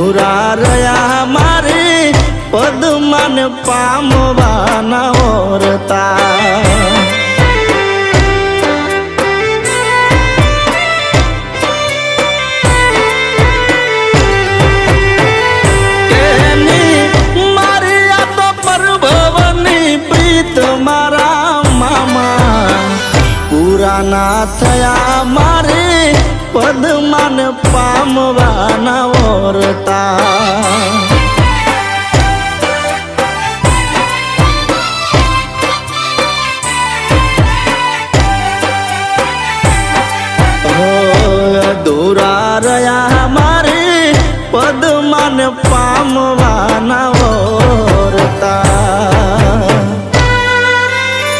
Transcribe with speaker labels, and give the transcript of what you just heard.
Speaker 1: અધૂરા રહ્યા મારે પદમાન પામવાના ઓરતા ના થયા મારે પદમાન પામવાના ઓરતા